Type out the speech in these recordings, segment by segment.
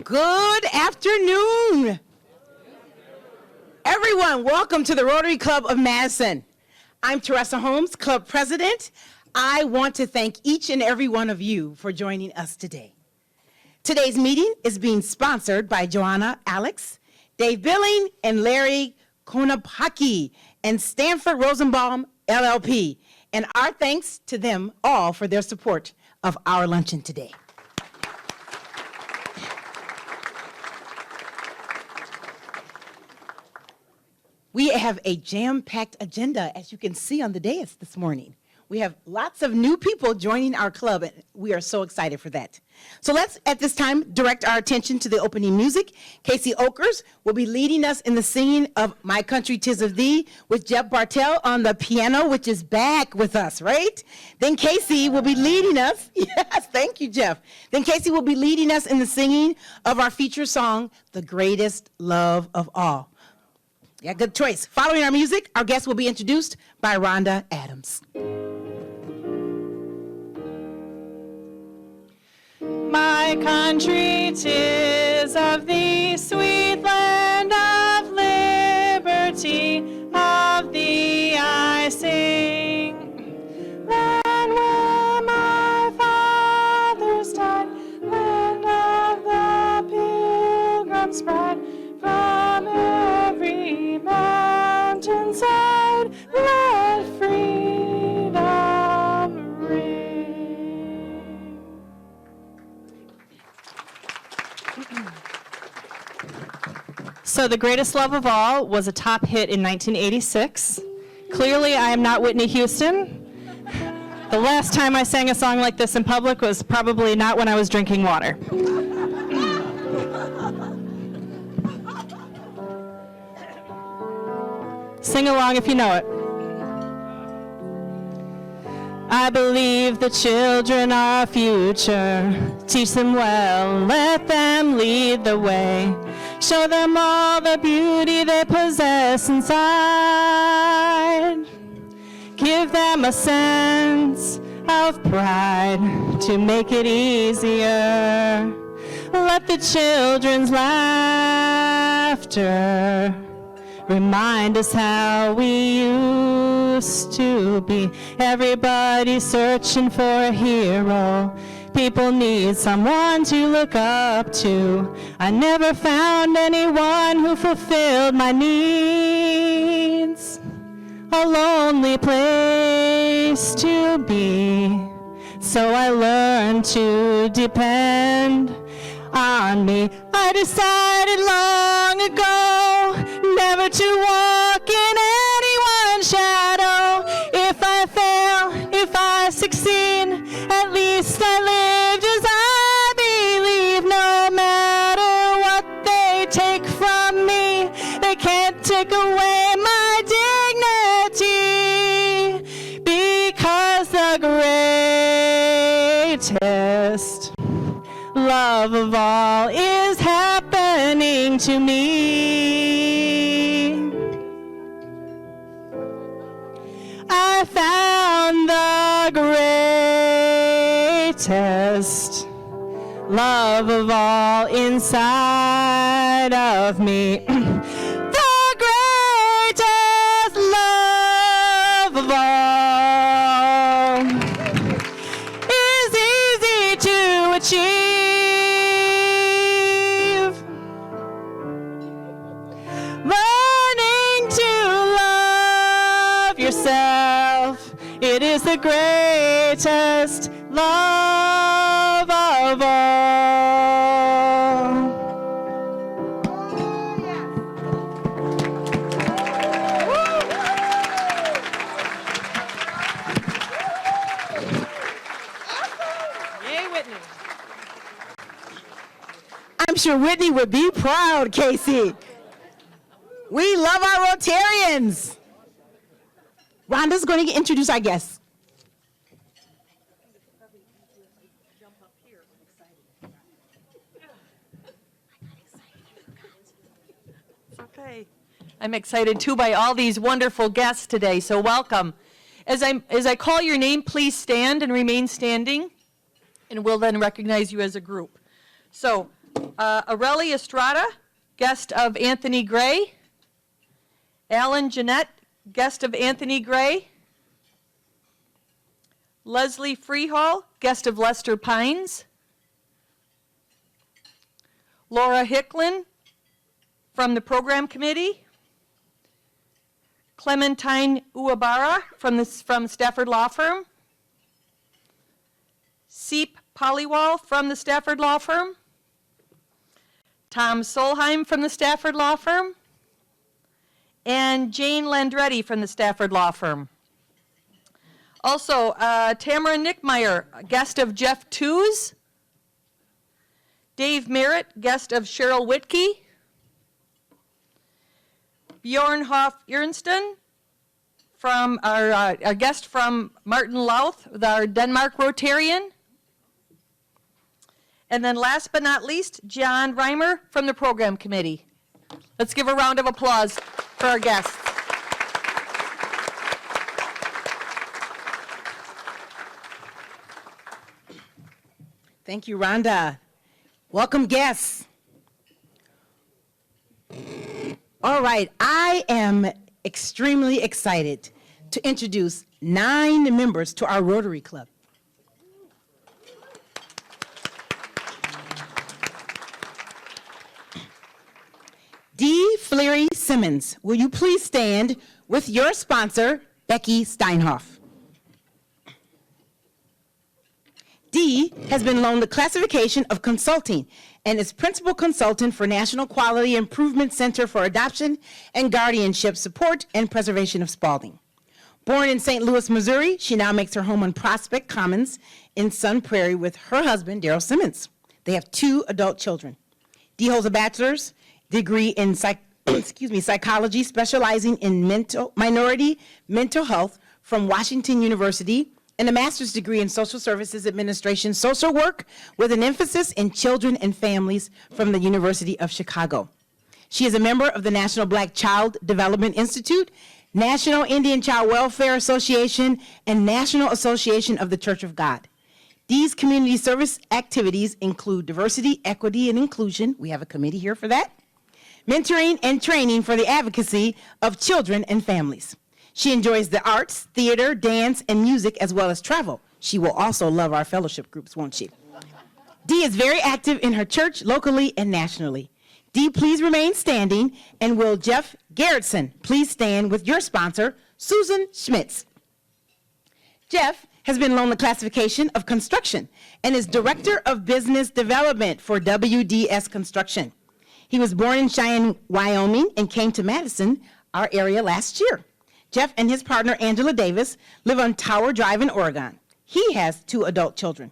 Good afternoon. Everyone, welcome to the Rotary Club of Madison. I'm Teresa Holmes, Club President. I want to thank each and every one of you for joining us today. Today's meeting is being sponsored by Joanna Alex, Dave Billing, and Larry Konopaki, and Stanford Rosenbaum, LLP. And our thanks to them all for their support of our luncheon today. We have a jam-packed agenda, as you can see on the dais this morning. We have lots of new people joining our club, and we are so excited for that. So let's, at this time, direct our attention to the opening music. Casey Okers will be leading us in the singing of My Country 'Tis of Thee with Jeff Bartell on the piano, which is back with us, right? Then Casey will be leading us. Yes, thank you, Jeff. Then Casey will be leading us in the singing of our feature song, The Greatest Love of All. Yeah, good choice. Following our music, our guest will be introduced by Rhonda Adams. My country, 'tis of thee, sweet land of liberty, of thee I sing. Land where my fathers died, land of the pilgrim's pride, from every mountainside, let freedom ring. So The Greatest Love of All was a top hit in 1986. Clearly, I am not Whitney Houston. The last time I sang a song like this in public was probably not when I was drinking water. Sing along if you know it. I believe the children are our future. Teach them well, let them lead the way. Show them all the beauty they possess inside. Give them a sense of pride to make it easier. Let the children's laughter remind us how we used to be. Everybody's searching for a hero. People need someone to look up to. I never found anyone who fulfilled my needs. A lonely place to be. So I learned to depend on me. I decided long ago never to walk in anyone's shadow. If I fail, if I succeed, at least I lived as I believe. No matter what they take from me, they can't take away my dignity, because the greatest love of all is happening to me. I found the greatest love of all inside of me. The greatest love of all is easy to achieve. It is the greatest love of all. Yay, Whitney. I'm sure Whitney would be proud, Casey. We love our Rotarians. Rhonda's going to introduce our guests. Okay. I'm excited too by all these wonderful guests today, so welcome. As I call your name, please stand and remain standing, and we'll then recognize you as a group. So Aurelia Estrada, guest of Anthony Gray. Alan Jeanette, guest of Anthony Gray. Leslie Freehall, guest of Lester Pines. Laura Hicklin from the program committee. Clementine Uabara from Stafford Law Firm. Seep Pollywall from the Stafford Law Firm. Tom Solheim from the Stafford Law Firm. And Jane Landretti from the Stafford Law Firm. Also, Tamara Nickmeyer, guest of Jeff Tews. Dave Merritt, guest of Cheryl Whitkey. Bjorn Hoff Ernsten, from our guest from Martin Louth, our Denmark Rotarian. And then last but not least, John Reimer from the program committee. Let's give a round of applause for our guests. Thank you, Rhonda. Welcome, guests. All right, I am extremely excited to introduce 9 members to our Rotary Club. Dee Fleary Simmons, will you please stand with your sponsor, Becky Steinhoff? Dee has been loaned the classification of consulting and is principal consultant for National Quality Improvement Center for Adoption and Guardianship Support and Preservation of Spalding. Born in St. Louis, Missouri, she now makes her home on Prospect Commons in Sun Prairie with her husband, Daryl Simmons. They have 2 adult children. Dee holds a bachelor's degree in psychology, specializing in minority mental health from Washington University, and a master's degree in social services administration, social work, with an emphasis in children and families from the University of Chicago. She is a member of the National Black Child Development Institute, National Indian Child Welfare Association, and National Association of the Church of God. These community service activities include diversity, equity, and inclusion. We have a committee here for that. Mentoring and training for the advocacy of children and families. She enjoys the arts, theater, dance, and music, as well as travel. She will also love our fellowship groups, won't she? Dee is very active in her church, locally and nationally. Dee, please remain standing, and will Jeff Garrettson please stand with your sponsor, Susan Schmitz. Jeff has been loaned the classification of construction and is Director of Business Development for WDS Construction. He was born in Cheyenne, Wyoming, and came to Madison, our area, last year. Jeff and his partner, Angela Davis, live on Tower Drive in Oregon. He has 2 adult children.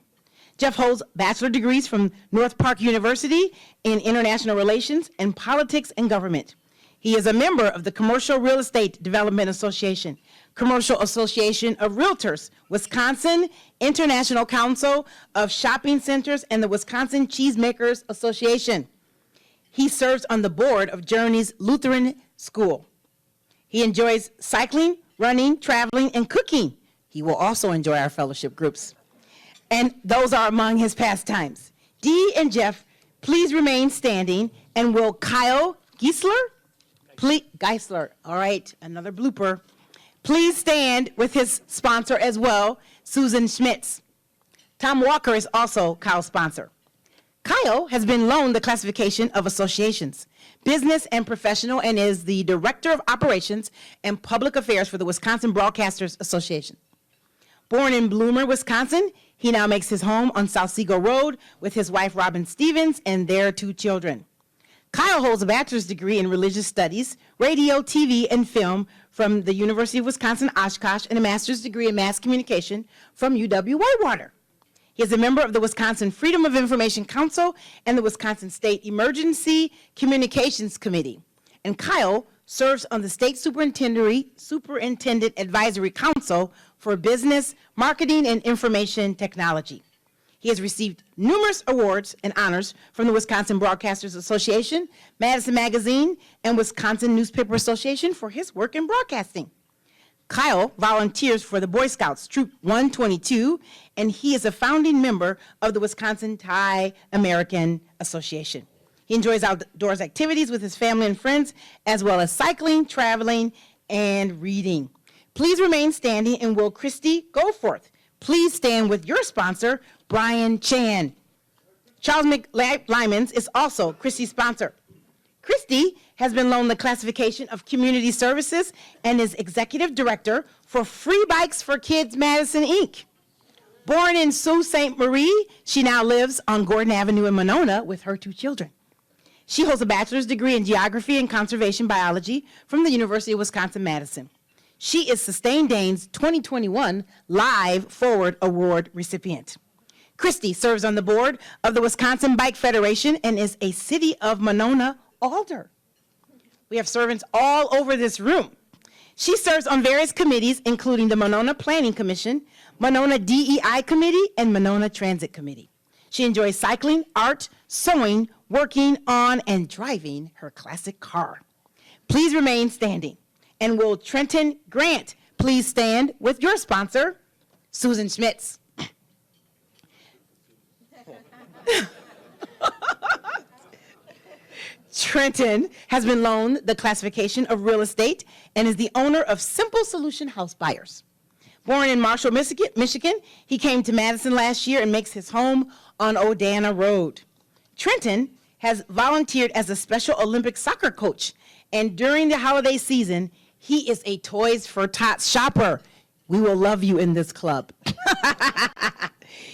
Jeff holds bachelor degrees from North Park University in International Relations and Politics and Government. He is a member of the Commercial Real Estate Development Association, Commercial Association of Realtors, Wisconsin International Council of Shopping Centers, and the Wisconsin Cheesemakers Association. He serves on the board of Journey's Lutheran School. He enjoys cycling, running, traveling, and cooking. He will also enjoy our fellowship groups. And those are among his pastimes. Dee and Jeff, please remain standing, and will Kyle Geisler, all right, another blooper, please stand with his sponsor as well, Susan Schmitz. Tom Walker is also Kyle's sponsor. Kyle has been loaned the classification of associations, business and professional, and is the Director of Operations and Public Affairs for the Wisconsin Broadcasters Association. Born in Bloomer, Wisconsin, he now makes his home on South Seagull Road with his wife, Robin Stevens, and their 2 children. Kyle holds a bachelor's degree in religious studies, radio, TV, and film from the University of Wisconsin-Oshkosh, and a master's degree in mass communication from UW-Whitewater. He is a member of the Wisconsin Freedom of Information Council and the Wisconsin State Emergency Communications Committee. And Kyle serves on the State Superintendent Advisory Council for Business, Marketing, and Information Technology. He has received numerous awards and honors from the Wisconsin Broadcasters Association, Madison Magazine, and Wisconsin Newspaper Association for his work in broadcasting. Kyle volunteers for the Boy Scouts Troop 122, and he is a founding member of the Wisconsin Thai American Association. He enjoys outdoors activities with his family and friends, as well as cycling, traveling, and reading. Please remain standing, and will Christy Goforth please stand with your sponsor, Brian Chan. Charles McLymans is also Christy's sponsor. Christy has been loaned the classification of Community Services and is Executive Director for Free Bikes for Kids Madison, Inc. Born in Sault Ste. Marie, she now lives on Gordon Avenue in Monona with her 2 children. She holds a bachelor's degree in Geography and Conservation Biology from the University of Wisconsin-Madison. She is Sustain Dane's 2021 Live Forward Award recipient. Christy serves on the board of the Wisconsin Bike Federation and is a City of Monona alder. We have servants all over this room. She serves on various committees, including the Monona Planning Commission, Monona DEI Committee, and Monona Transit Committee. She enjoys cycling, art, sewing, working on, and driving her classic car. Please remain standing. And will Trenton Grant please stand with your sponsor, Susan Schmitz. Trenton has been loaned the classification of real estate and is the owner of Simple Solution House Buyers. Born in Marshall, Michigan, he came to Madison last year and makes his home on Odana Road. Trenton has volunteered as a Special Olympic soccer coach, and during the holiday season, he is a Toys for Tots shopper. We will love you in this club.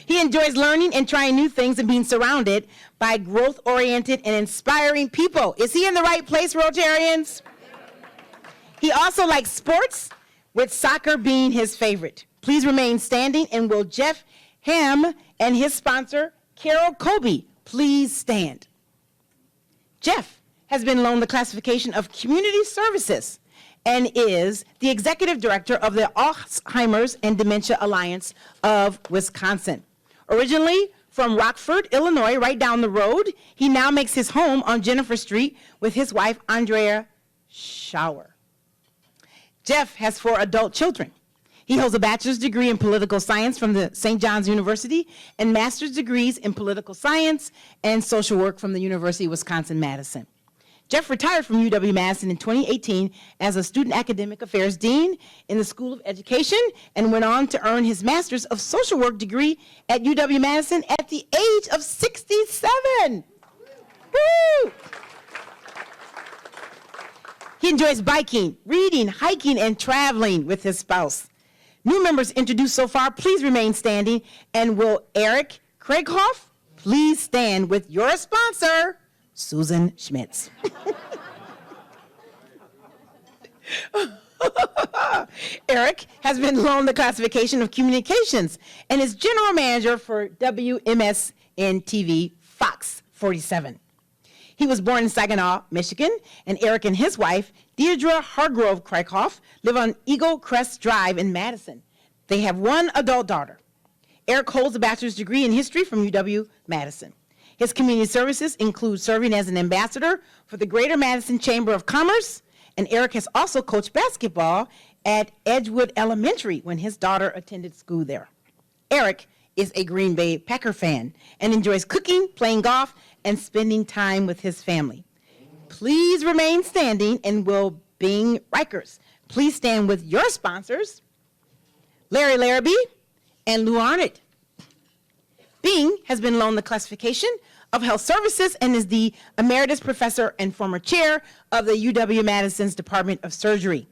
He enjoys learning and trying new things and being surrounded by growth-oriented and inspiring people. Is he in the right place, Rotarians? He also likes sports, with soccer being his favorite. Please remain standing, and will Jeff Ham and his sponsor, Carol Colby, please stand. Jeff has been loaned the classification of Community Services and is the Executive Director of the Alzheimer's and Dementia Alliance of Wisconsin. Originally from Rockford, Illinois, right down the road, he now makes his home on Jennifer Street with his wife, Andrea Schauer. Jeff has 4 adult children. He holds a bachelor's degree in political science from the St. John's University and master's degrees in political science and social work from the University of Wisconsin-Madison. Jeff retired from UW-Madison in 2018 as a student academic affairs dean in the School of Education and went on to earn his master's of social work degree at UW-Madison at the age of 67. Woo! He enjoys biking, reading, hiking, and traveling with his spouse. New members introduced so far, please remain standing. And will Eric Craighoff please stand with your sponsor, Susan Schmitz. Eric has been loaned the classification of communications and is general manager for WMSN TV Fox 47. He was born in Saginaw, Michigan, and Eric and his wife, Deirdre Hargrove Craighoff, live on Eagle Crest Drive in Madison. They have 1 adult daughter. Eric holds a bachelor's degree in history from UW-Madison. His community services include serving as an ambassador for the Greater Madison Chamber of Commerce, and Eric has also coached basketball at Edgewood Elementary when his daughter attended school there. Eric is a Green Bay Packer fan and enjoys cooking, playing golf, and spending time with his family. Please remain standing, and will Bing Rikers please stand with your sponsors, Larry Larrabee and Lou Arnott. Bing has been loaned the classification of Health Services and is the Emeritus Professor and former chair of the UW-Madison's Department of Surgery.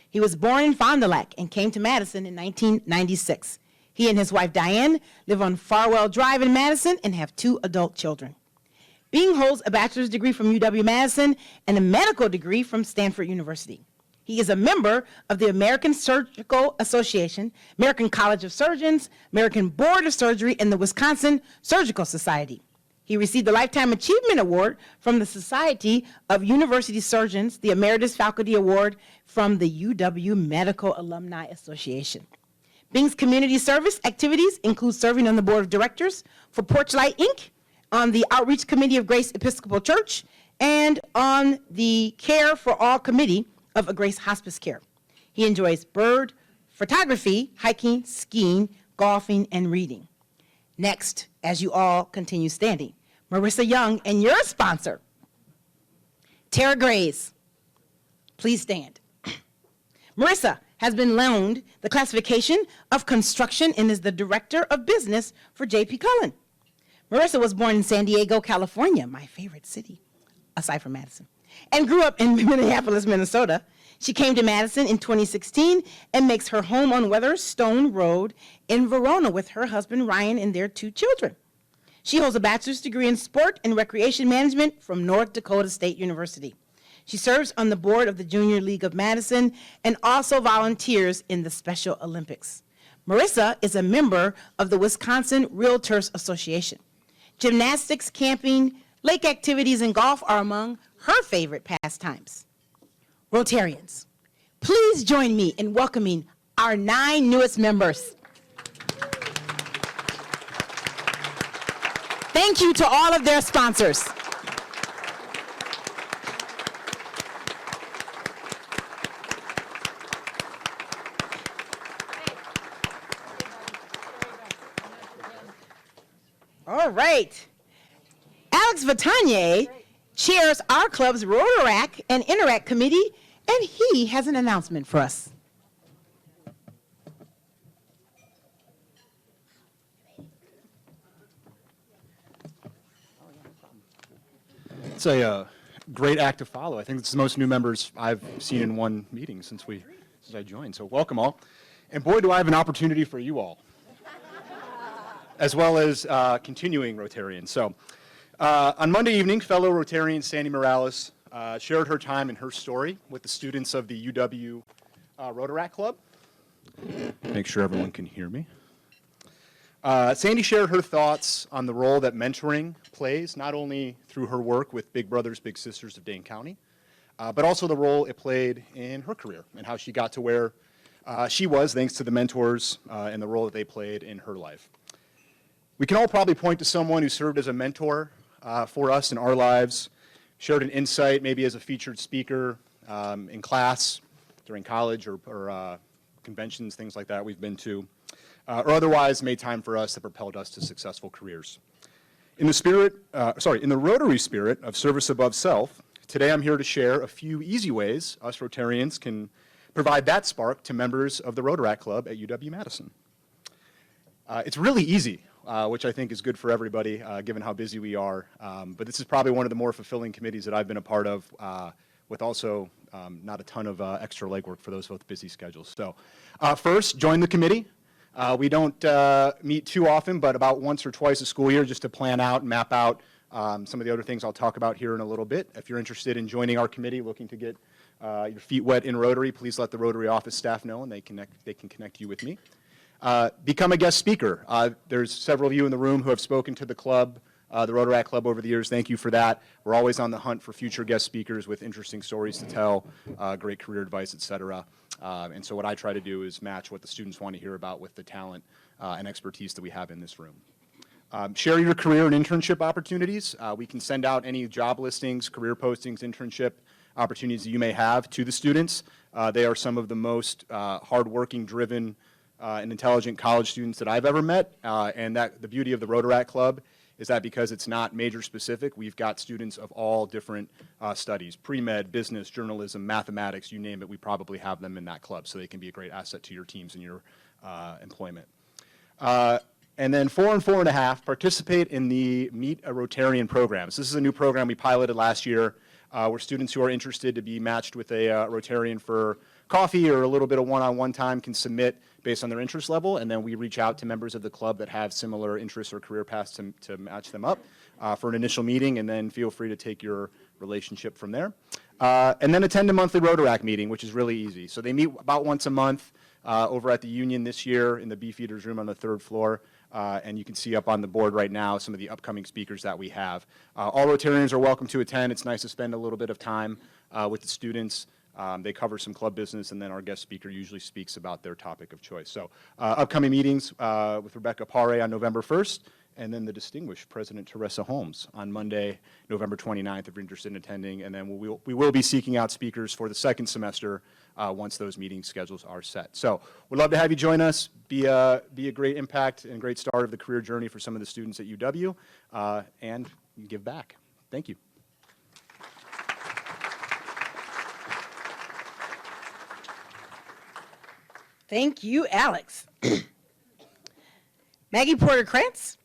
He was born in Fond du Lac and came to Madison in 1996. He and his wife Diane live on Farwell Drive in Madison and have 2 adult children. Bing holds a bachelor's degree from UW-Madison and a medical degree from Stanford University. He is a member of the American Surgical Association, American College of Surgeons, American Board of Surgery, and the Wisconsin Surgical Society. He received the Lifetime Achievement Award from the Society of University Surgeons, the Emeritus Faculty Award from the UW Medical Alumni Association. Bing's community service activities include serving on the board of directors for Porchlight Inc., on the Outreach Committee of Grace Episcopal Church, and on the Care for All Committee of a Grace Hospice Care. He enjoys bird photography, hiking, skiing, golfing, and reading. Next, as you all continue standing, Marissa Young and your sponsor, Tara Grays. Please stand. Marissa has been loaned the classification of construction and is the director of business for J.P. Cullen. Marissa was born in San Diego, California, my favorite city, aside from Madison, and grew up in Minneapolis, Minnesota. She came to Madison in 2016 and makes her home on Weatherstone Road in Verona with her husband, Ryan, and their 2 children. She holds a bachelor's degree in sport and recreation management from North Dakota State University. She serves on the board of the Junior League of Madison and also volunteers in the Special Olympics. Marissa is a member of the Wisconsin Realtors Association. Gymnastics, camping, lake activities, and golf are among her favorite pastimes. Rotarians, please join me in welcoming our 9 newest members. Thank you to all of their sponsors. All right. Alex Vatanier chairs our club's Rotaract and Interact committee, and he has an announcement for us. It's a great act to follow. I think it's the most new members I've seen in one meeting since I joined. So welcome all. And boy, do I have an opportunity for you all, as well as continuing Rotarians. So on Monday evening, fellow Rotarian Sandy Morales shared her time and her story with the students of the UW Rotaract Club. Make sure everyone can hear me. Sandy shared her thoughts on the role that mentoring plays, not only through her work with Big Brothers Big Sisters of Dane County, but also the role it played in her career and how she got to where she was thanks to the mentors and the role that they played in her life. We can all probably point to someone who served as a mentor for us in our lives, shared an insight maybe as a featured speaker in class, during college or conventions, things like that we've been to, or otherwise made time for us that propelled us to successful careers. In the Rotary spirit of service above self, today I'm here to share a few easy ways us Rotarians can provide that spark to members of the Rotaract Club at UW-Madison. It's really easy, which I think is good for everybody, given how busy we are. But this is probably one of the more fulfilling committees that I've been a part of, with also not a ton of extra legwork for those with busy schedules. So first, join the committee. We don't meet too often, but about once or twice a school year just to plan out and map out some of the other things I'll talk about here in a little bit. If you're interested in joining our committee, looking to get your feet wet in Rotary, please let the Rotary office staff know and they can connect you with me. Become a guest speaker. There's several of you in the room who have spoken to the club, the Rotaract Club over the years. Thank you for that. We're always on the hunt for future guest speakers with interesting stories to tell, great career advice, et cetera. And so what I try to do is match what the students want to hear about with the talent and expertise that we have in this room. Share your career and internship opportunities. We can send out any job listings, career postings, internship opportunities that you may have to the students. They are some of the most hardworking, driven, and intelligent college students that I've ever met. And that the beauty of the Rotaract Club is that because it's not major specific, we've got students of all different studies, pre-med, business, journalism, mathematics, you name it, we probably have them in that club, so they can be a great asset to your teams and your employment. And then 4 and 4.5, participate in the Meet a Rotarian programs. This is a new program we piloted last year where students who are interested to be matched with a Rotarian for coffee or a little bit of one-on-one time can submit based on their interest level, and then we reach out to members of the club that have similar interests or career paths to match them up for an initial meeting, and then feel free to take your relationship from there. And then attend a monthly Rotaract meeting, which is really easy. So they meet about once a month over at the Union this year in the Beefeaters room on the 3rd floor. And you can see up on the board right now some of the upcoming speakers that we have. All Rotarians are welcome to attend. It's nice to spend a little bit of time with the students. They cover some club business, and then our guest speaker usually speaks about their topic of choice. So upcoming meetings with Rebecca Pare on November 1st, and then the distinguished President Teresa Holmes on Monday, November 29th, if you're interested in attending. And then we will be seeking out speakers for the second semester once those meeting schedules are set. So we'd love to have you join us, be a great impact and great start of the career journey for some of the students at UW, and give back. Thank you. Thank you, Alex. Maggie Porter-Krantz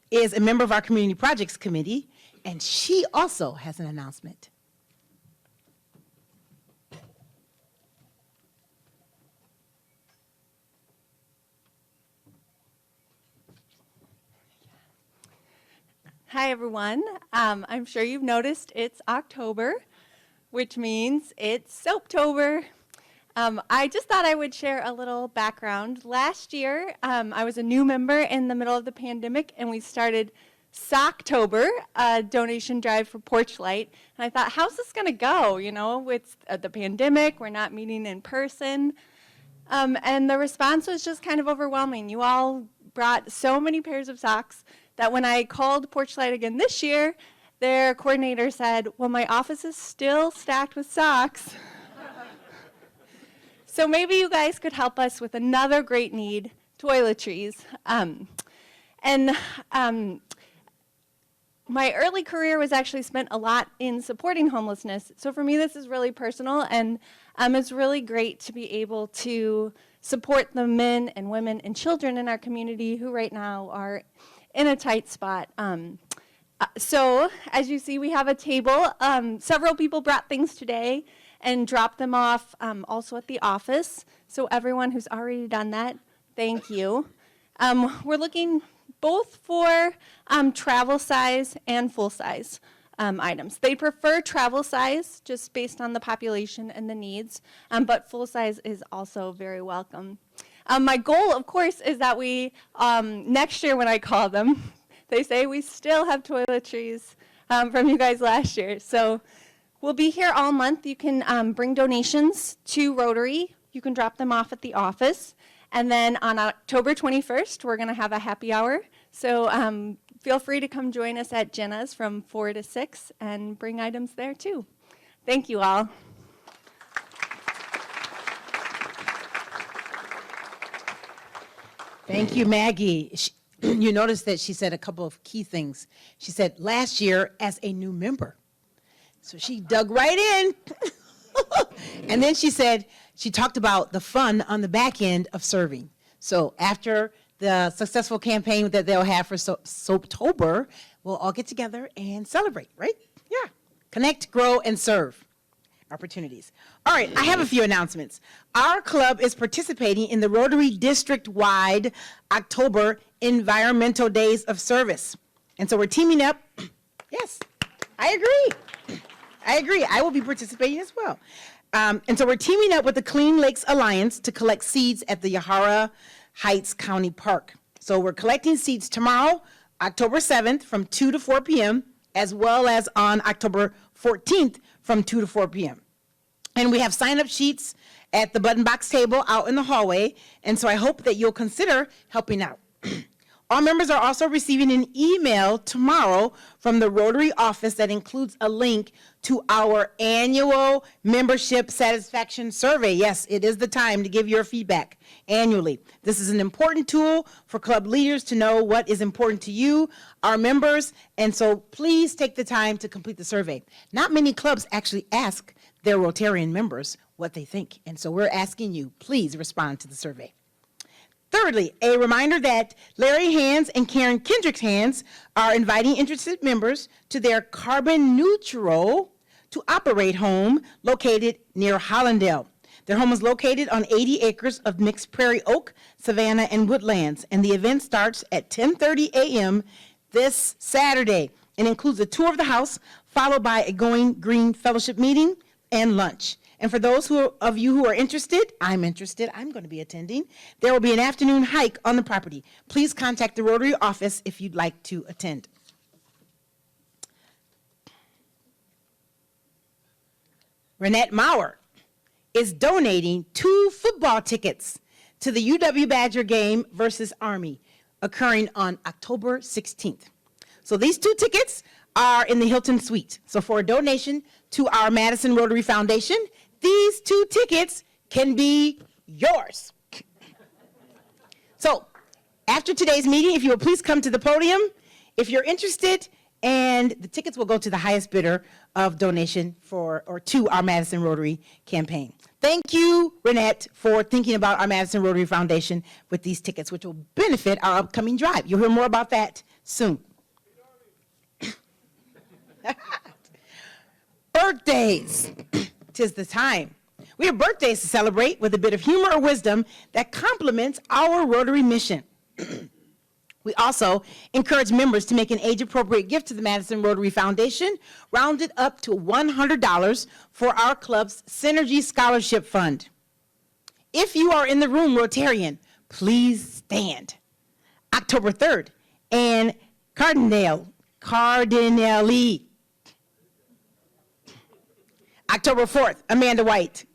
is a member of our Community Projects Committee, and she also has an announcement. Hi, everyone. I'm sure you've noticed it's October, which means it's Soaptober. I just thought I would share a little background. Last year, I was a new member in the middle of the pandemic, and we started Socktober, a donation drive for Porch Light. And I thought, how's this going to go? You know, it's the pandemic, we're not meeting in person. And the response was just kind of overwhelming. You all brought so many pairs of socks that when I called Porch Light again this year, their coordinator said, well, my office is still stacked with socks. So maybe you guys could help us with another great need, toiletries. My early career was actually spent a lot in supporting homelessness. So for me, this is really personal, and it's really great to be able to support the men and women and children in our community who right now are in a tight spot. So as you see, we have a table. Several people brought things today and dropped them off also at the office. So everyone who's already done that, thank you. We're looking both for travel size and full size items. They prefer travel size just based on the population and the needs, but full size is also very welcome. My goal, of course, is that we, next year when I call them, they say we still have toiletries from you guys last year. So we'll be here all month. You can bring donations to Rotary. You can drop them off at the office. And then on October 21st, we're going to have a happy hour. So feel free to come join us at Jenna's from 4 to 6 and bring items there too. Thank you all. Thank you, Maggie. You noticed that she said a couple of key things. She said, last year as a new member. So she dug right in. And then she said, she talked about the fun on the back end of serving. So after the successful campaign that they'll have for Soaptober, we'll all get together and celebrate, right? Yeah. Connect, grow, and serve opportunities. All right, I have a few announcements. Our club is participating in the Rotary District-wide October Environmental Days of Service. And so we're teaming up. Yes, I agree. I agree. I will be participating as well. And so we're teaming up with the Clean Lakes Alliance to collect seeds at the Yahara Heights County Park. So we're collecting seeds tomorrow, October 7th from 2 to 4 p.m., as well as on October 14th from 2 to 4 p.m. And we have sign-up sheets at the button box table out in the hallway, and so I hope that you'll consider helping out. All members are also receiving an email tomorrow from the Rotary office that includes a link to our annual membership satisfaction survey. Yes, it is the time to give your feedback annually. This is an important tool for club leaders to know what is important to you, our members, and so please take the time to complete the survey. Not many clubs actually ask their Rotarian members what they think, and so we're asking you, please respond to the survey. Thirdly, a reminder that Larry Hands and Karen Kendrick's Hands are inviting interested members to their carbon neutral to operate home located near Hollandale. Their home is located on 80 acres of mixed prairie oak, savanna, and woodlands, and the event starts at 10:30 a.m. this Saturday and includes a tour of the house, followed by a Going Green Fellowship meeting and lunch. And for those of you who are interested, I'm going to be attending, there will be an afternoon hike on the property. Please contact the Rotary office if you'd like to attend. Renette Maurer is donating 2 football tickets to the UW Badger game versus Army. occurring on October 16th. So these 2 tickets are in the Hilton Suite. So for a donation to our Madison Rotary Foundation, these 2 tickets can be yours. So after today's meeting, if you will please come to the podium if you're interested, and the tickets will go to the highest bidder of donation to our Madison Rotary campaign. Thank you, Renette, for thinking about our Madison Rotary Foundation with these tickets, which will benefit our upcoming drive. You'll hear more about that soon. Birthdays. 'Tis the time. We have birthdays to celebrate with a bit of humor or wisdom that complements our Rotary mission. We also encourage members to make an age-appropriate gift to the Madison Rotary Foundation, rounded up to $100 for our club's Synergy Scholarship Fund. If you are in the room, Rotarian, please stand. October 3rd, Ann Cardinelli. October 4th, Amanda White.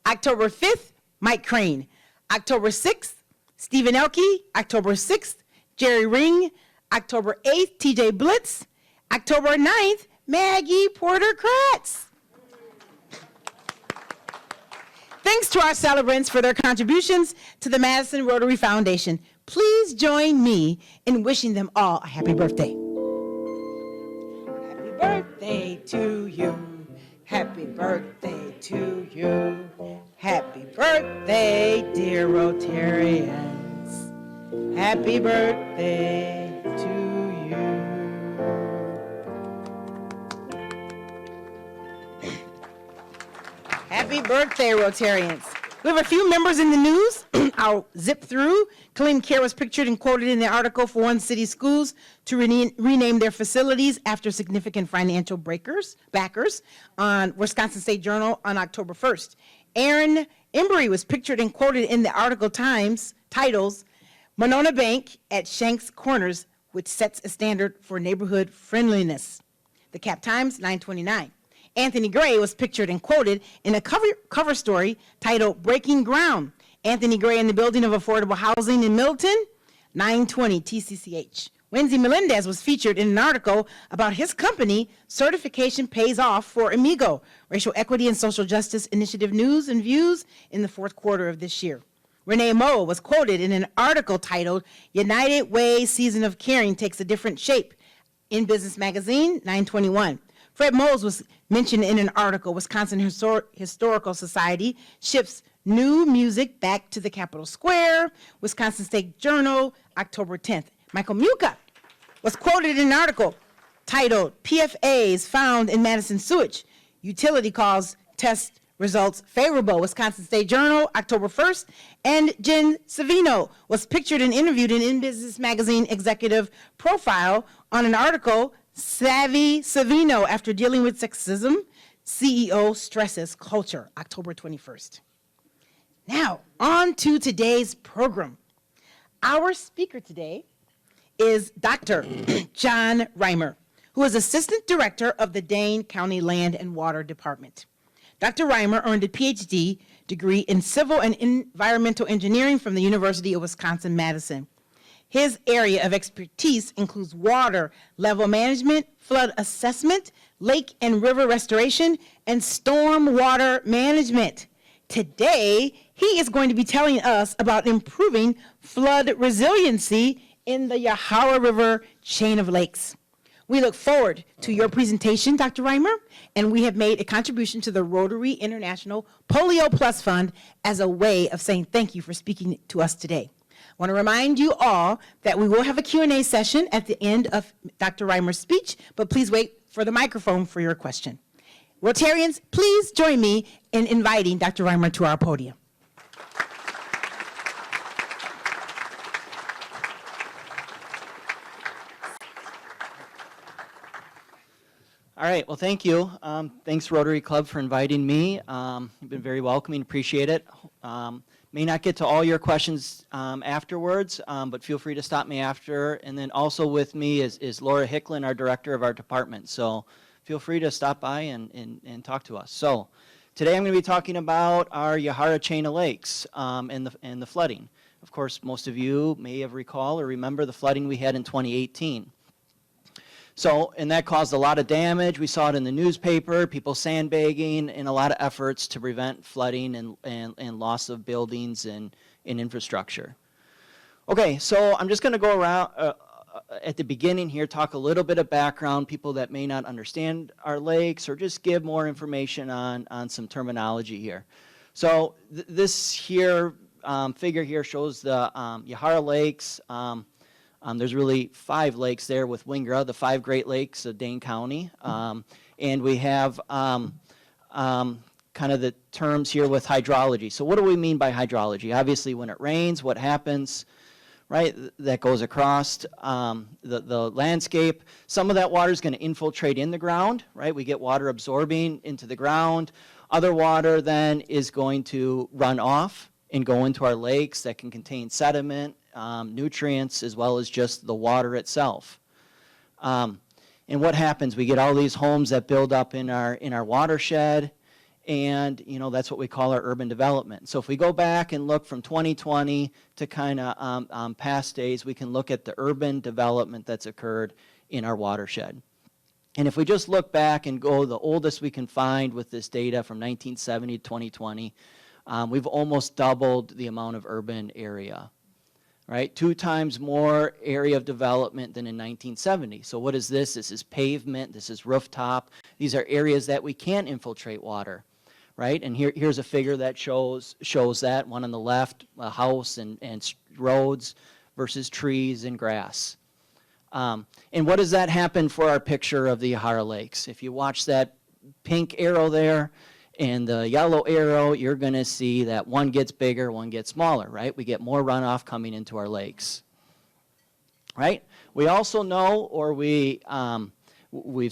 October 5th, Mike Crane. October 6th, Stephen Elke. October 6th, Jerry Ring. October 8th, TJ Blitz. October 9th, Maggie Porter Kratz. Thanks to our celebrants for their contributions to the Madison Rotary Foundation. Please join me in wishing them all a happy birthday. Happy birthday to you. Happy birthday to you. Happy birthday, dear Rotarians. Happy birthday to you. Happy birthday, Rotarians. We have a few members in the news. I'll zip through. Colleen Care was pictured and quoted in the article for One City Schools to rename their facilities after significant financial backers on Wisconsin State Journal on October 1st. Aaron Embry was pictured and quoted in the article titles Monona Bank at Shanks Corners, which sets a standard for neighborhood friendliness. The Cap Times, 9/29. Anthony Gray was pictured and quoted in a cover story titled Breaking Ground. Anthony Gray in the building of affordable housing in Milton, 9/20 TCCH. Wendy Melendez was featured in an article about his company, Certification Pays Off for Amigo, Racial Equity and Social Justice Initiative News and Views in the fourth quarter of this year. Renee Moe was quoted in an article titled United Way Season of Caring Takes a Different Shape in Business Magazine, 9/21. Fred Moles was mentioned in an article, Wisconsin Historical Society ships new music back to the Capitol Square, Wisconsin State Journal, October 10th. Michael Muka was quoted in an article titled PFAs Found in Madison Sewage, Utility Calls Test Results Favorable, Wisconsin State Journal, October 1st. And Jen Savino was pictured and interviewed in Business Magazine Executive Profile on an article, Savvy Savino, after dealing with sexism, CEO stresses culture, October 21st. Now, on to today's program. Our speaker today is Dr. John Reimer, who is Assistant Director of the Dane County Land and Water Department. Dr. Reimer earned a PhD degree in Civil and Environmental Engineering from the University of Wisconsin-Madison. His area of expertise includes water level management, flood assessment, lake and river restoration, and storm water management. Today, he is going to be telling us about improving flood resiliency in the Yahara River chain of lakes. We look forward to your presentation, Dr. Reimer, and we have made a contribution to the Rotary International Polio Plus Fund as a way of saying thank you for speaking to us today. I want to remind you all that we will have a Q&A session at the end of Dr. Reimer's speech, but please wait for the microphone for your question. Rotarians, please join me in inviting Dr. Reimer to our podium. All right, well, thank you. Thanks, Rotary Club, for inviting me. You've been very welcoming, appreciate it. May not get to all your questions afterwards, but feel free to stop me after. And then also with me is Laura Hicklin, our director of our department. So feel free to stop by and talk to us. So today I'm going to be talking about our Yahara chain of lakes and the flooding. Of course, most of you may have recall or remember the flooding we had in 2018. So, and that caused a lot of damage. We saw it in the newspaper, people sandbagging, and a lot of efforts to prevent flooding and loss of buildings and infrastructure. Okay, so I'm just going to go around at the beginning here, talk a little bit of background, people that may not understand our lakes, or just give more information on some terminology here. So this here figure here shows the Yahara lakes. There's really 5 lakes there with Wingra, the 5 Great Lakes of Dane County. And we have kind of the terms here with hydrology. So what do we mean by hydrology? Obviously, when it rains, what happens, right? That goes across the landscape. Some of that water is going to infiltrate in the ground, right? We get water absorbing into the ground. Other water then is going to run off and go into our lakes that can contain sediment, nutrients, as well as just the water itself. And what happens? We get all these homes that build up in our watershed, and that's what we call our urban development. So if we go back and look from 2020 to kind of past days, we can look at the urban development that's occurred in our watershed. And if we just look back and go the oldest we can find with this data from 1970 to 2020, we've almost doubled the amount of urban area, right? 2 times more area of development than in 1970. So what is this? This is pavement, this is rooftop. These are areas that we can infiltrate water, right? And here's a figure that shows that, one on the left, a house and roads versus trees and grass. And what does that happen for our picture of the Yahara Lakes? If you watch that pink arrow there and the yellow arrow, you're going to see that one gets bigger, one gets smaller, right? We get more runoff coming into our lakes, right? We also know, or we've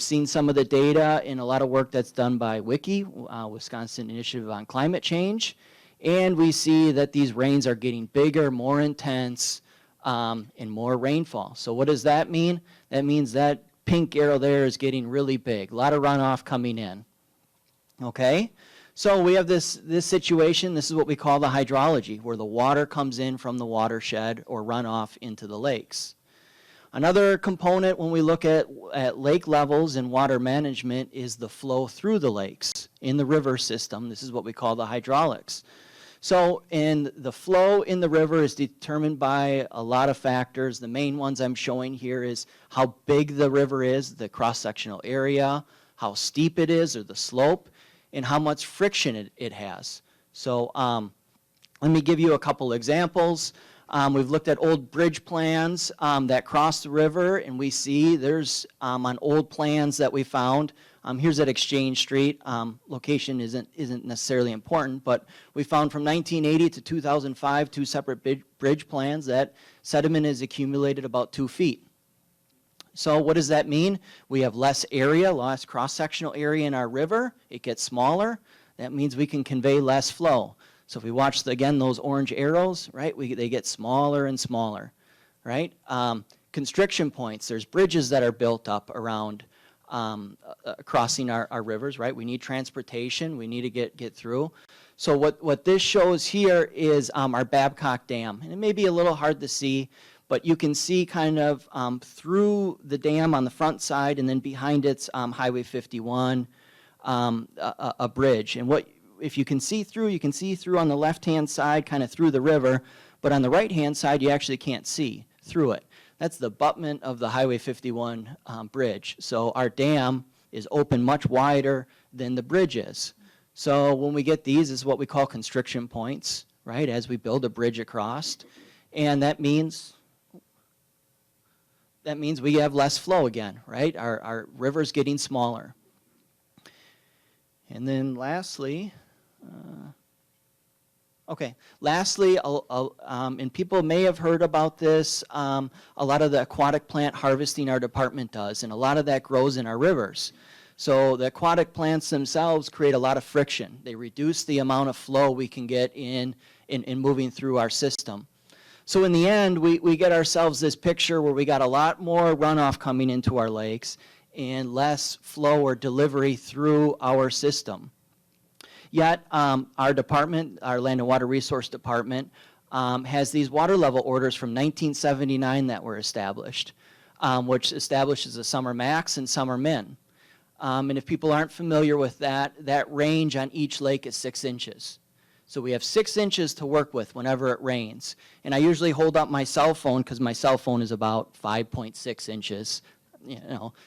seen some of the data in a lot of work that's done by WICI, Wisconsin Initiative on Climate Change, and we see that these rains are getting bigger, more intense, and more rainfall. So what does that mean? That means that pink arrow there is getting really big, a lot of runoff coming in. Okay, so we have this situation. This is what we call the hydrology, where the water comes in from the watershed or runoff into the lakes. Another component when we look at lake levels and water management is the flow through the lakes in the river system. This is what we call the hydraulics. So the flow in the river is determined by a lot of factors. The main ones I'm showing here is how big the river is, the cross-sectional area, how steep it is or the slope, and how much friction it has. So let me give you a couple examples. We've looked at old bridge plans that cross the river, and we see there's on old plans that we found. Here's at Exchange Street. Location isn't necessarily important, but we found from 1980 to 2005 2 separate bridge plans that sediment is accumulated about 2 feet. So what does that mean? We have less area, less cross-sectional area in our river. It gets smaller. That means we can convey less flow. So if we watch, again, those orange arrows, right, they get smaller and smaller, right? Constriction points, there's bridges that are built up around crossing our rivers, right? We need transportation. We need to get through. So what this shows here is our Babcock Dam. And it may be a little hard to see, but you can see kind of through the dam on the front side, and then behind it's Highway 51, a bridge. And if you can see through on the left-hand side, kind of through the river, but on the right-hand side, you actually can't see through it. That's the abutment of the Highway 51 bridge. So our dam is open much wider than the bridge is. So when we get these, this is what we call constriction points, right, as we build a bridge across. And that means we have less flow again, right? Our river's getting smaller. And then lastly, and people may have heard about this, a lot of the aquatic plant harvesting our department does, and a lot of that grows in our rivers. So the aquatic plants themselves create a lot of friction. They reduce the amount of flow we can get in moving through our system. So in the end, we get ourselves this picture where we got a lot more runoff coming into our lakes and less flow or delivery through our system. Yet our department, our Land and Water Resource Department, has these water level orders from 1979 that were established, which establishes a summer max and summer min. And if people aren't familiar with that, that range on each lake is 6 inches. So we have 6 inches to work with whenever it rains. And I usually hold up my cell phone because my cell phone is about 5.6 inches.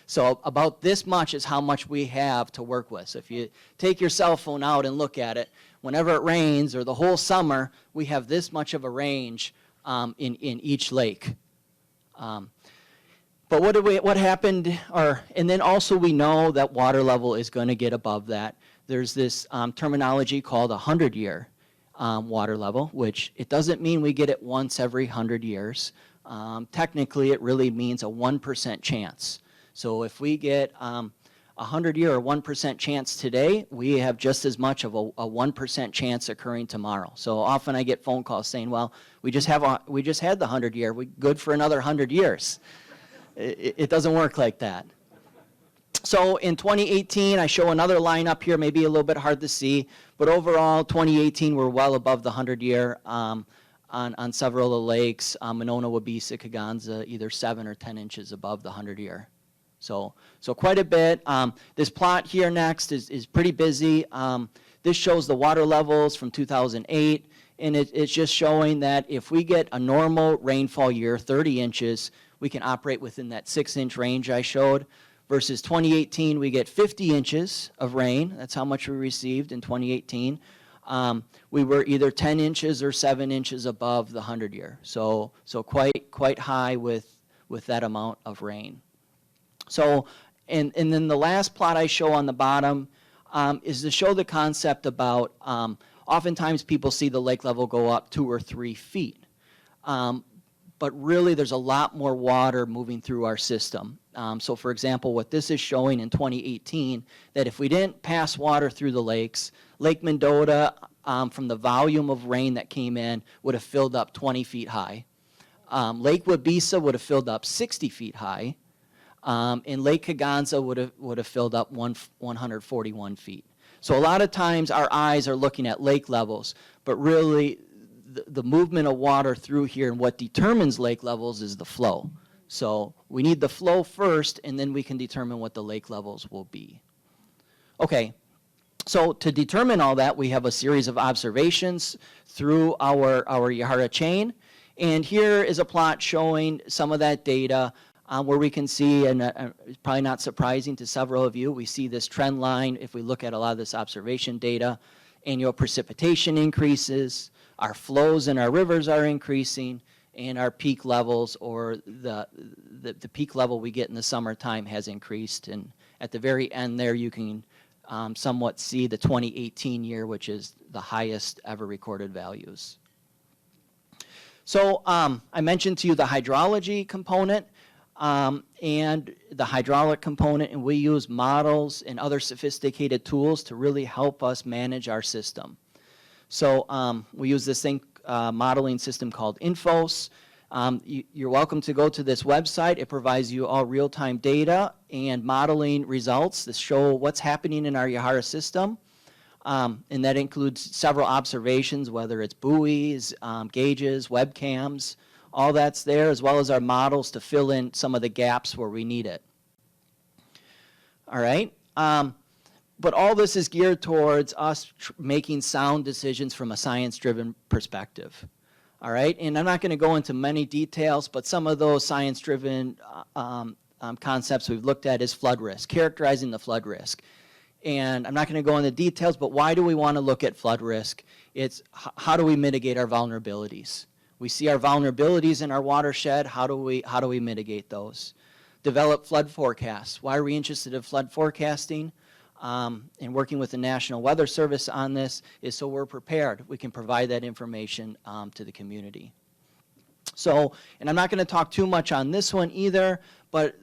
So about this much is how much we have to work with. So if you take your cell phone out and look at it, whenever it rains or the whole summer, we have this much of a range in each lake. But what happened, and then also we know that water level is going to get above that. There's this terminology called a 100-year water level, which it doesn't mean we get it once every 100 years. Technically, it really means a 1% chance. So if we get a 100-year or 1% chance today, we have just as much of a 1% chance occurring tomorrow. So often I get phone calls saying, well, we just had the 100-year, we're good for another 100 years. It doesn't work like that. So in 2018, I show another line up here, maybe a little bit hard to see, but overall, 2018, we're well above the 100-year on several of the lakes. Monona, Wabeesa, Kaganza, either 7 or 10 inches above the 100-year. So quite a bit. This plot here next is pretty busy. This shows the water levels from 2008, and it's just showing that if we get a normal rainfall year, 30 inches, we can operate within that 6-inch range I showed. Versus 2018, we get 50 inches of rain. That's how much we received in 2018. We were either 10 inches or 7 inches above the 100-year. So quite high with that amount of rain. So, and then the last plot I show on the bottom is to show the concept about oftentimes people see the lake level go up 2 or 3 feet. But really there's a lot more water moving through our system. So for example, what this is showing in 2018, that if we didn't pass water through the lakes, Lake Mendota, from the volume of rain that came in, would have filled up 20 feet high. Lake Wabeesa would have filled up 60 feet high. And Lake Kaganza would have filled up 141 feet. So a lot of times our eyes are looking at lake levels, but really the movement of water through here and what determines lake levels is the flow. So we need the flow first, and then we can determine what the lake levels will be. Okay, so to determine all that, we have a series of observations through our Yahara chain. And here is a plot showing some of that data where we can see, and it's probably not surprising to several of you, we see this trend line if we look at a lot of this observation data. Annual precipitation increases, our flows in our rivers are increasing, and our peak levels, or the peak level we get in the summertime, has increased. And at the very end there, you can somewhat see the 2018 year, which is the highest ever recorded values. So I mentioned to you the hydrology component and the hydraulic component, and we use models and other sophisticated tools to really help us manage our system. So we use this modeling system called Infos. You're welcome to go to this website. It provides you all real-time data and modeling results that show what's happening in our Yahara system. And that includes several observations, whether it's buoys, gauges, webcams, all that's there, as well as our models to fill in some of the gaps where we need it. All right. But all this is geared towards us making sound decisions from a science-driven perspective. All right, and I'm not going to go into many details, but some of those science-driven concepts we've looked at is flood risk, characterizing the flood risk. And I'm not going to go into details, but why do we want to look at flood risk? It's how do we mitigate our vulnerabilities? We see our vulnerabilities in our watershed. How do we mitigate those? Develop flood forecasts. Why are we interested in flood forecasting? And working with the National Weather Service on this is so we're prepared. We can provide that information to the community. So, and I'm not going to talk too much on this one either, but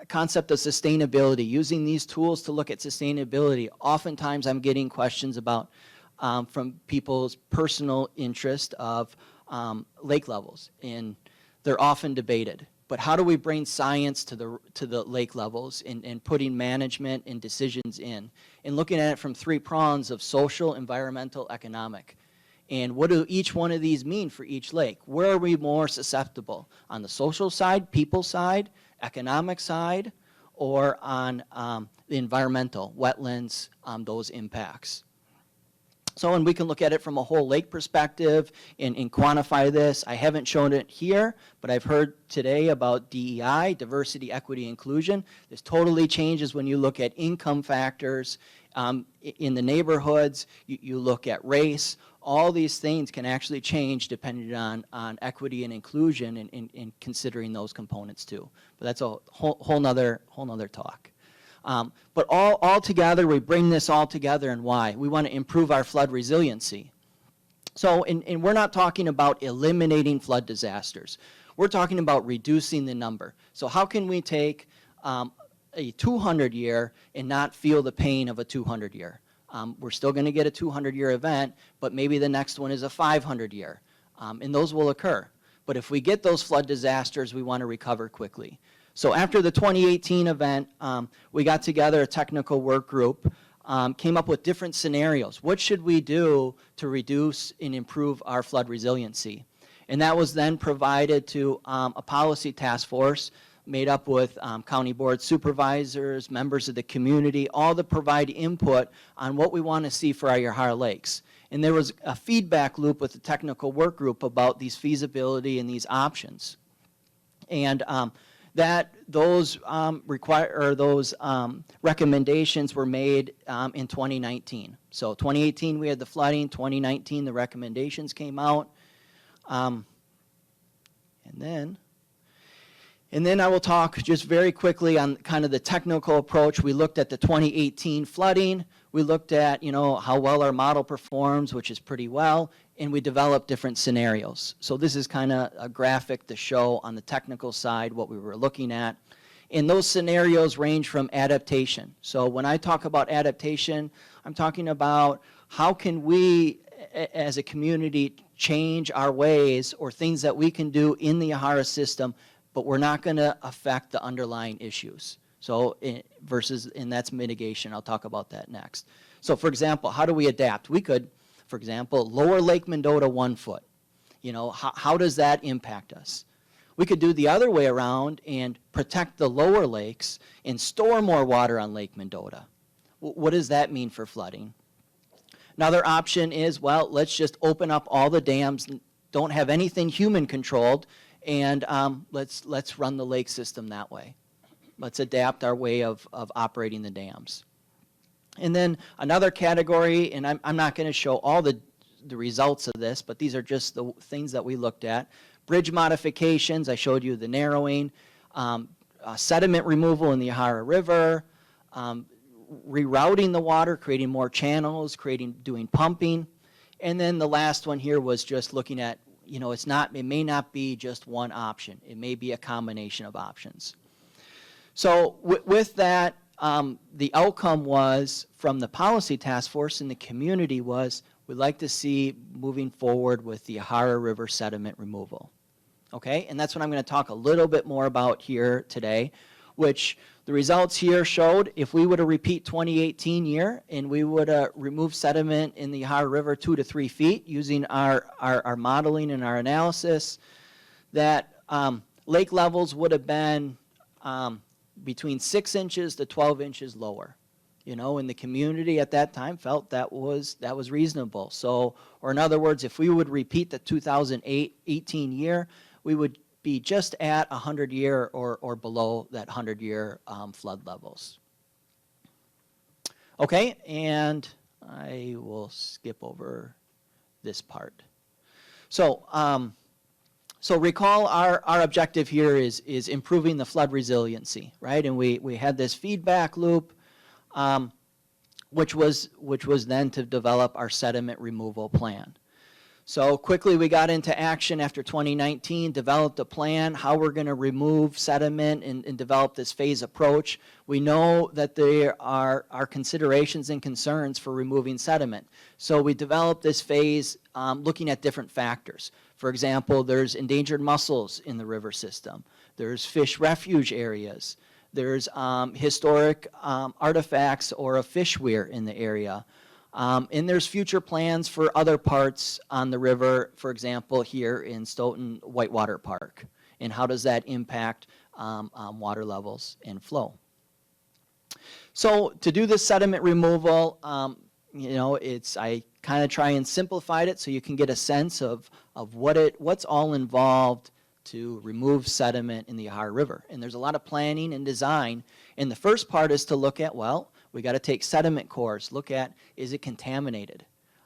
concept of sustainability, using these tools to look at sustainability. Oftentimes I'm getting questions about from people's personal interest of lake levels, and they're often debated. But how do we bring science to the lake levels and putting management and decisions in, and looking at it from 3 prongs of social, environmental, economic. And what do each one of these mean for each lake? Where are we more susceptible? On the social side, people side, economic side, or on the environmental, wetlands, those impacts? So, and we can look at it from a whole lake perspective and quantify this. I haven't shown it here, but I've heard today about DEI, diversity, equity, inclusion. This totally changes when you look at income factors in the neighborhoods. You look at race. All these things can actually change depending on equity and inclusion and considering those components too. But that's a whole nother talk. But all together, we bring this all together, and why? We want to improve our flood resiliency. So, and we're not talking about eliminating flood disasters. We're talking about reducing the number. So how can we take a 200-year and not feel the pain of a 200-year? We're still going to get a 200-year event, but maybe the next one is a 500-year, and those will occur. But if we get those flood disasters, we want to recover quickly. So after the 2018 event, we got together a technical work group, came up with different scenarios. What should we do to reduce and improve our flood resiliency? And that was then provided to a policy task force made up with county board supervisors, members of the community, all to provide input on what we want to see for our Yahara lakes. And there was a feedback loop with the technical work group about these feasibility and these options. And those recommendations were made in 2019. So 2018 we had the flooding, 2019 the recommendations came out. And then I will talk just very quickly on kind of the technical approach. We looked at the 2018 flooding. We looked at, how well our model performs, which is pretty well, and we developed different scenarios. So this is kind of a graphic to show on the technical side what we were looking at. And those scenarios range from adaptation. So when I talk about adaptation, I'm talking about how can we, as a community, change our ways or things that we can do in the Yahara system, but we're not going to affect the underlying issues. So and that's mitigation. I'll talk about that next. So for example, how do we adapt? We could, for example, lower Lake Mendota 1 foot. How does that impact us? We could do the other way around and protect the lower lakes and store more water on Lake Mendota. What does that mean for flooding? Another option is, well, let's just open up all the dams, don't have anything human controlled, and let's run the lake system that way. Let's adapt our way of operating the dams. And then another category, and I'm not going to show all the results of this, but these are just the things that we looked at. Bridge modifications, I showed you the narrowing, sediment removal in the Yahara River, rerouting the water, creating more channels, doing pumping. And then the last one here was just looking at, it may not be just one option. It may be a combination of options. So with that, the outcome was from the policy task force and the community was we'd like to see moving forward with the Yahara River sediment removal. Okay, and that's what I'm going to talk a little bit more about here today, which the results here showed if we were to repeat 2018 year and we would remove sediment in the Yahara River 2 to 3 feet using our modeling and our analysis, that lake levels would have been between 6 inches to 12 inches lower. And the community at that time felt that was reasonable. So, or in other words, if we would repeat the 2018 year, we would be just at 100-year or below that 100-year flood levels. Okay, and I will skip over this part. So, so recall our objective here is improving the flood resiliency, right? And we had this feedback loop, which was then to develop our sediment removal plan. So quickly we got into action after 2019, developed a plan, how we're going to remove sediment and develop this phase approach. We know that there are considerations and concerns for removing sediment. So we developed this phase looking at different factors. For example, there's endangered mussels in the river system. There's fish refuge areas. There's historic artifacts or a fish weir in the area. And there's future plans for other parts on the river, for example, here in Stoughton Whitewater Park. And how does that impact water levels and flow? So to do this sediment removal, I kind of try and simplify it so you can get a sense of what's all involved to remove sediment in the Yahara River. And there's a lot of planning and design. And the first part is to look at, well, we got to take sediment cores, look at, is it contaminated?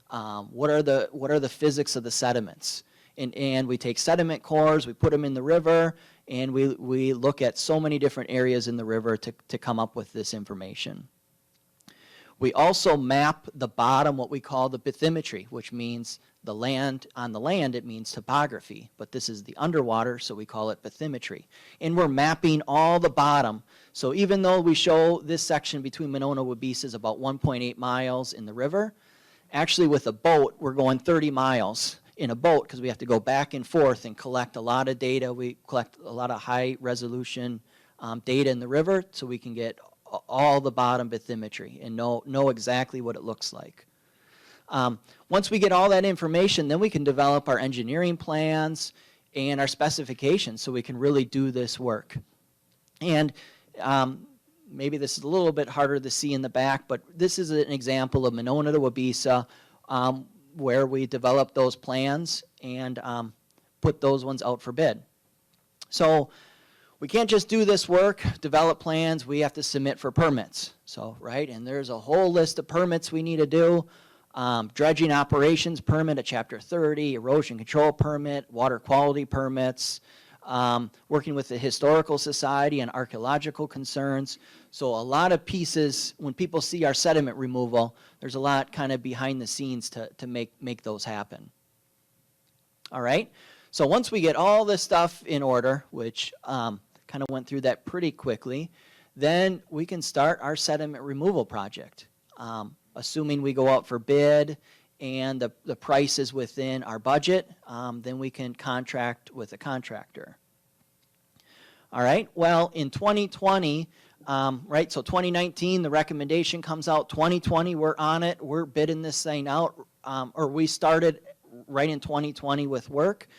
What are the physics of the sediments? And we take sediment cores, we put them in the river, and we look at so many different areas in the river to come up with this information. We also map the bottom, what we call the bathymetry, which means the land, on the land it means topography, but this is the underwater, so we call it bathymetry. And we're mapping all the bottom. So even though we show this section between Monona and Wabeesa is about 1.8 miles in the river, actually with a boat we're going 30 miles in a boat because we have to go back and forth and collect a lot of data. We collect a lot of high resolution data in the river so we can get all the bottom bathymetry and know exactly what it looks like. Once we get all that information, then we can develop our engineering plans and our specifications so we can really do this work. And maybe this is a little bit harder to see in the back, but this is an example of Monona to Wabeesa where we developed those plans and put those ones out for bid. So we can't just do this work, develop plans, we have to submit for permits. So, right, and there's a whole list of permits we need to do. Dredging operations permit, a Chapter 30, erosion control permit, water quality permits, working with the Historical Society on archaeological concerns. So a lot of pieces, when people see our sediment removal, there's a lot kind of behind the scenes to make those happen. All right, so once we get all this stuff in order, which kind of went through that pretty quickly, then we can start our sediment removal project. Assuming we go out for bid and the price is within our budget, then we can contract with a contractor. All right, well, in 2020, right, so 2019, the recommendation comes out. 2020, we're on it. We're bidding this thing out, or we started right in 2020 with work.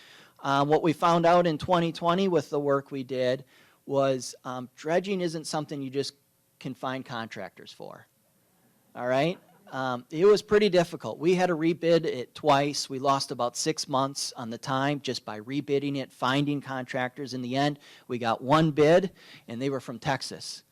What we found out in 2020 with the work we did was dredging isn't something you just can find contractors for. All right? It was pretty difficult. We had to rebid it twice. We lost about 6 months on the time just by rebidding it, finding contractors. In the end, we got one bid, and they were from Texas.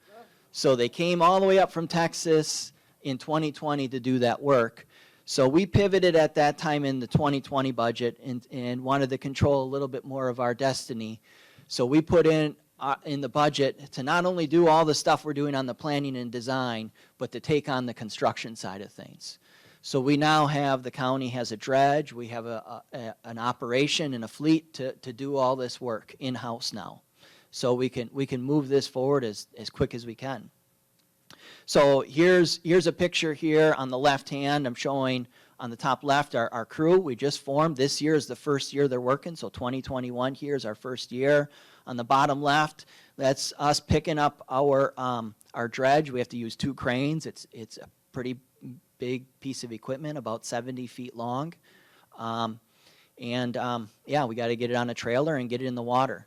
So they came all the way up from Texas in 2020 to do that work. So we pivoted at that time in the 2020 budget and wanted to control a little bit more of our destiny. So we put in the budget to not only do all the stuff we're doing on the planning and design, but to take on the construction side of things. So we now have, the county has a dredge, we have an operation and a fleet to do all this work in-house now. So we can move this forward as quick as we can. So here's a picture here on the left hand. I'm showing on the top left our crew. We just formed. This year is the first year they're working, so 2021 here is our first year. On the bottom left, that's us picking up our dredge. We have to use 2 cranes. It's a pretty big piece of equipment, about 70 feet long. Yeah, we got to get it on a trailer and get it in the water.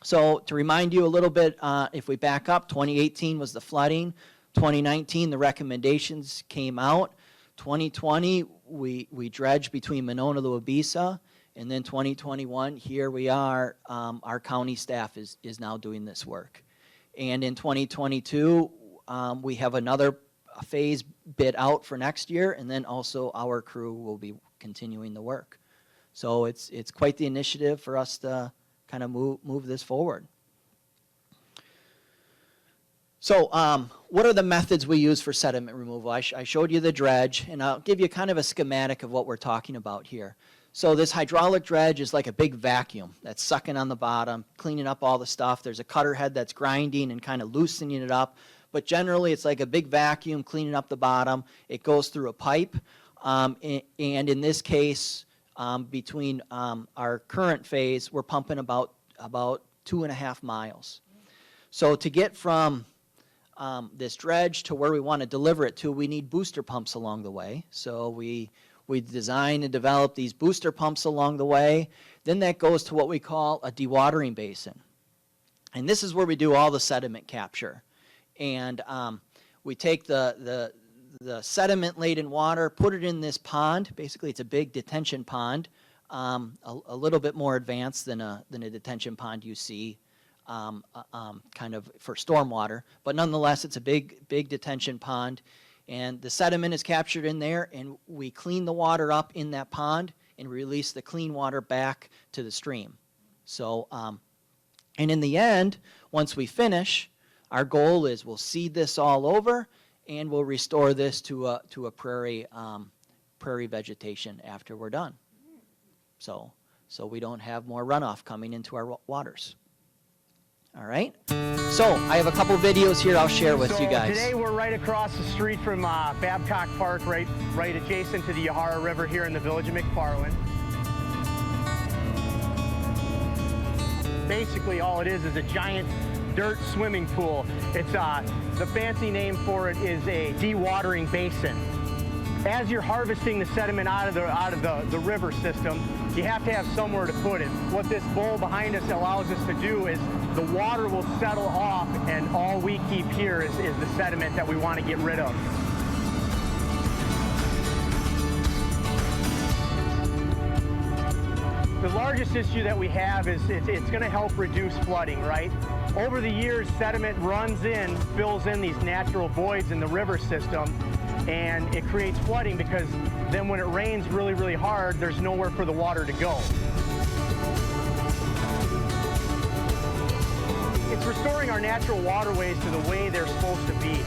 So to remind you a little bit, if we back up, 2018 was the flooding. 2019, the recommendations came out. 2020, we dredged between Monona to Wabeesa. And then 2021, here we are, our county staff is now doing this work. And in 2022, we have another phase bid out for next year, and then also our crew will be continuing the work. So it's quite the initiative for us to kind of move this forward. So what are the methods we use for sediment removal? I showed you the dredge, and I'll give you kind of a schematic of what we're talking about here. So this hydraulic dredge is like a big vacuum that's sucking on the bottom, cleaning up all the stuff. There's a cutter head that's grinding and kind of loosening it up. But generally, it's like a big vacuum cleaning up the bottom. It goes through a pipe. And in this case, between our current phase, we're pumping about 2.5 miles. So to get from this dredge to where we want to deliver it to, we need booster pumps along the way. So we design and develop these booster pumps along the way. Then that goes to what we call a dewatering basin. And this is where we do all the sediment capture. And we take the sediment-laden water, put it in this pond. Basically, it's a big detention pond, a little bit more advanced than a detention pond you see kind of for stormwater. But nonetheless, it's a big detention pond. And the sediment is captured in there, and we clean the water up in that pond and release the clean water back to the stream. So, and in the end, once we finish, our goal is we'll seed this all over, and we'll restore this to a prairie vegetation after we're done. So we don't have more runoff coming into our waters. All right. So I have a couple videos here I'll share with you guys. Today we're right across the street from Babcock Park, right adjacent to the Yahara River here in the village of McFarland. Basically, all it is a giant dirt swimming pool. It's the fancy name for it is a dewatering basin. As you're harvesting the sediment out of the river system, you have to have somewhere to put it. What this bowl behind us allows us to do is the water will settle off, and all we keep here is the sediment that we want to get rid of. The largest issue that we have is it's going to help reduce flooding, right? Over the years, sediment runs in, fills in these natural voids in the river system, and it creates flooding because then when it rains really, really hard, there's nowhere for the water to go. It's restoring our natural waterways to the way they're supposed to be.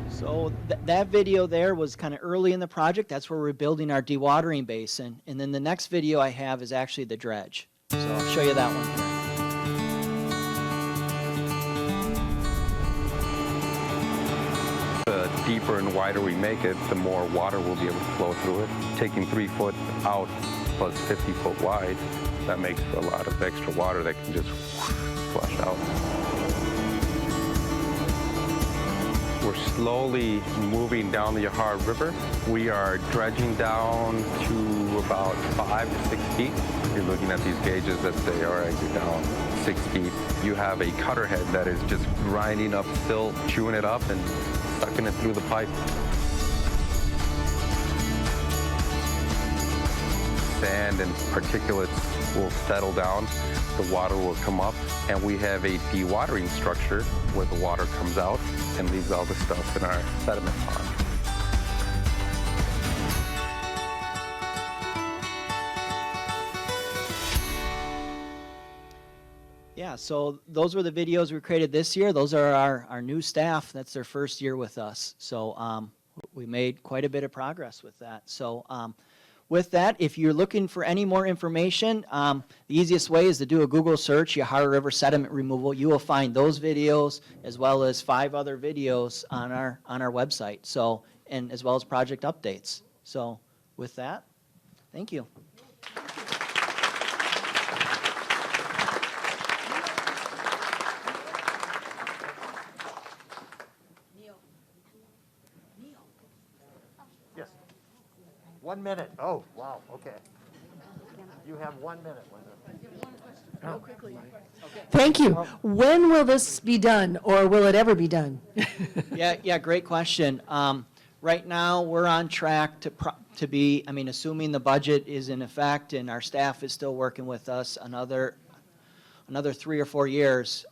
So that video there was kind of early in the project. That's where we're building our dewatering basin. And then the next video I have is actually the dredge. So I'll show you that one here. The deeper and wider we make it, the more water will be able to flow through it. Taking 3 foot out plus 50 foot wide, that makes for a lot of extra water that can just flush out. We're slowly moving down the Yahara River. We are dredging down to about 5 to 6 feet. You're looking at these gauges that say, all right, you're down 6 feet. You have a cutter head that is just grinding up silt, chewing it up, and sucking it through the pipe. Sand and particulates will settle down, the water will come up, and we have a dewatering structure where the water comes out and leaves all the stuff in our sediment pond. Yeah, so those were the videos we created this year. Those are our new staff. That's their first year with us. So we made quite a bit of progress with that. So with that, if you're looking for any more information, the easiest way is to do a Google search, Yahara River sediment removal. You will find those videos as well as 5 other videos on our website. So, and as well as project updates. So with that, thank you. Yes. 1 minute. Oh, wow, okay. You have 1 minute, Linda. Thank you. When will this be done, or will it ever be done? Yeah, great question. Right now, we're on track to be, assuming the budget is in effect and our staff is still working with us another 3 or 4 years.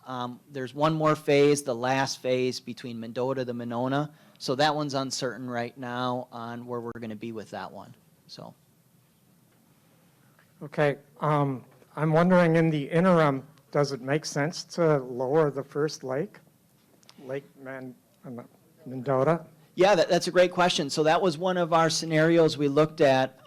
There's one more phase, the last phase between Mendota to Monona. So that one's uncertain right now on where we're going to be with that one. So. Okay, I'm wondering in the interim, does it make sense to lower the first lake, Mendota? Yeah, that's a great question. So that was one of our scenarios we looked at,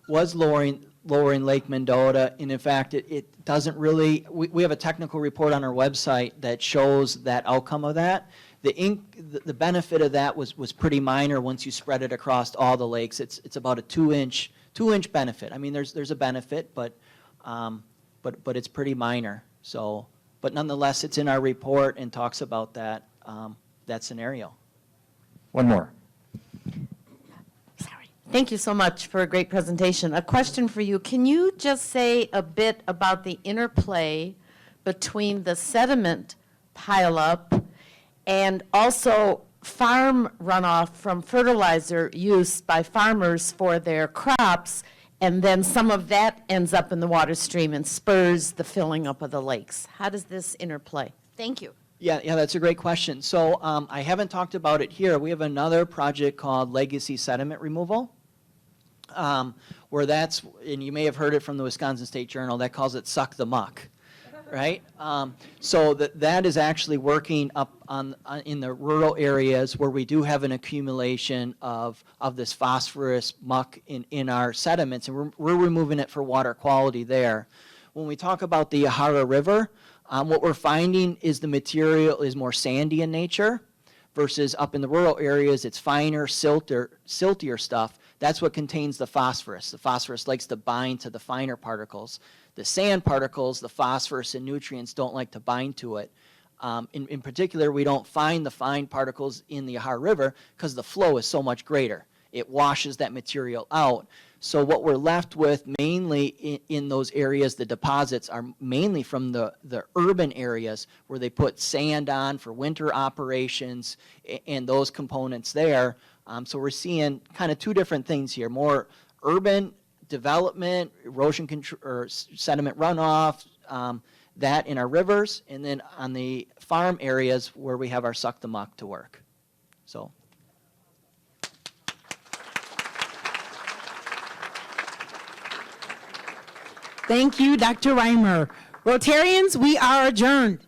was lowering Lake Mendota. And in fact, it doesn't really, we have a technical report on our website that shows that outcome of that. The benefit of that was pretty minor once you spread it across all the lakes. It's about a 2-inch benefit. I mean, there's a benefit, but but it's pretty minor. So, but nonetheless, it's in our report and talks about that, that scenario. One more. Sorry. Thank you so much for a great presentation. A question for you. Can you just say a bit about the interplay between the sediment pileup and also farm runoff from fertilizer use by farmers for their crops, and then some of that ends up in the water stream and spurs the filling up of the lakes? How does this interplay? Thank you. Yeah, that's a great question. So I haven't talked about it here. We have another project called Legacy Sediment Removal, where that's, and you may have heard it from the Wisconsin State Journal, that calls it suck the muck, right? So that is actually working up in the rural areas where we do have an accumulation of this phosphorus muck in our sediments, and we're removing it for water quality there. When we talk about the Yahara River, what we're finding is the material is more sandy in nature versus up in the rural areas, it's finer, siltier stuff. That's what contains the phosphorus. The phosphorus likes to bind to the finer particles. The sand particles, the phosphorus and nutrients don't like to bind to it. In particular, we don't find the fine particles in the Yahara River because the flow is so much greater. It washes that material out. So what we're left with mainly in those areas, the deposits are mainly from the urban areas where they put sand on for winter operations and those components there. So we're seeing kind of two different things here, more urban development, erosion control, or sediment runoff, that in our rivers, and then on the farm areas where we have our suck the muck to work. So. Thank you, Dr. Reimer. Rotarians, we are adjourned.